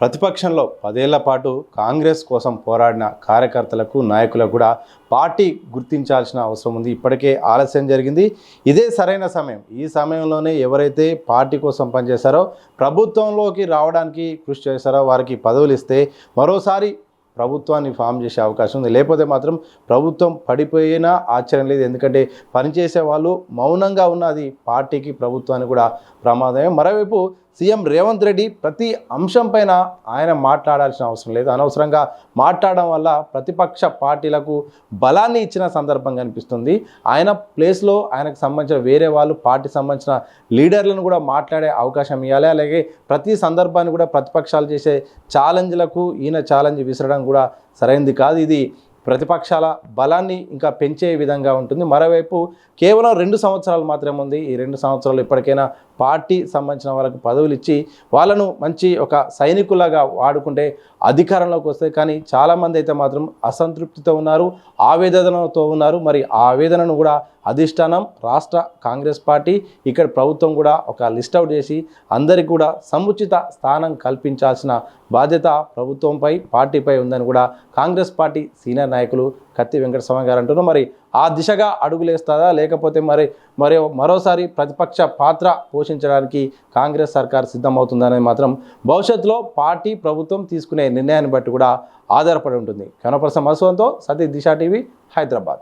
ప్రతిపక్షంలో 10 ఏళ్ల పాటు కాంగ్రెస్ కోసం పోరాడిన కార్యకర్తలకు, నాయకులకు కూడా పార్టీ గుర్తించాల్సిన అవసరం ఉంది. ఇప్పటికే ఆలస్యం జరిగింది, ఇదే సరైన సమయం. ఈ సమయంలోనే ఎవరైతే పార్టీ కోసం పనిచేశారో, ప్రభుత్వంలోకి రావడానికి కృషి చేశారో వారికి పదవులు ఇస్తే మరోసారి ప్రభుత్వాన్ని ఫామ్ చేసే అవకాశం ఉంది. లేకపోతే మాత్రం ప్రభుత్వం పడిపోయినా ఆశ్చర్యం లేదు. ఎందుకంటే పనిచేసే వాళ్ళు మౌనంగా ఉన్నది పార్టీకి, ప్రభుత్వానికి కూడా ప్రమాదమే. మరోవైపు సీఎం రేవంత్ రెడ్డి ప్రతి అంశం పైన ఆయన మాట్లాడాల్సిన అవసరం లేదు. అనవసరంగా మాట్లాడడం వల్ల ప్రతిపక్ష పార్టీలకు బలాన్ని ఇచ్చిన సందర్భం కనిపిస్తుంది. ఆయన ప్లేస్లో ఆయనకు సంబంధించిన వేరే వాళ్ళు, పార్టీ సంబంధించిన లీడర్లను కూడా మాట్లాడే అవకాశం ఇవ్వాలి. అలాగే ప్రతి సందర్భాన్ని కూడా ప్రతిపక్షాలు చేసే ఛాలెంజ్లకు ఈయన ఛాలెంజ్ విసరడం కూడా సరైనది కాదు. ఇది ప్రతిపక్షాల బలాన్ని ఇంకా పెంచే విధంగా ఉంటుంది. మరోవైపు కేవలం 2 సంవత్సరాలు మాత్రమే ఉంది. ఈ 2 సంవత్సరాలు ఇప్పటికైనా పార్టీ సంబంధించిన వాళ్ళకు పదవులు ఇచ్చి వాళ్ళను మంచి ఒక సైనికులాగా వాడుకుంటే అధికారంలోకి వస్తాయి. కానీ చాలామంది అయితే మాత్రం అసంతృప్తితో ఉన్నారు, ఆవేదనతో ఉన్నారు. మరి ఆ ఆవేదనను కూడా అధిష్టానం, రాష్ట్ర కాంగ్రెస్ పార్టీ, ఇక్కడ ప్రభుత్వం కూడా ఒక లిస్ట్ అవుట్ చేసి అందరికీ కూడా సముచిత స్థానం కల్పించాల్సిన బాధ్యత ప్రభుత్వంపై, పార్టీపై ఉందని కూడా కాంగ్రెస్ పార్టీ సీనియర్ నాయకులు కత్తి వెంకటస్వామి గారు అంటున్నారు. మరి ఆ దిశగా అడుగులేస్తుందా, లేకపోతే మరోసారి ప్రతిపక్ష పాత్ర పోషించడానికి కాంగ్రెస్ సర్కార్ సిద్ధమవుతుందనేది మాత్రం భవిష్యత్తులో పార్టీ, ప్రభుత్వం తీసుకునే నిర్ణయాన్ని బట్టి కూడా ఆధారపడి ఉంటుంది. కనపర్సన్ మధుసూదన్తో సతీష్, దిశ టీవీ, హైదరాబాద్.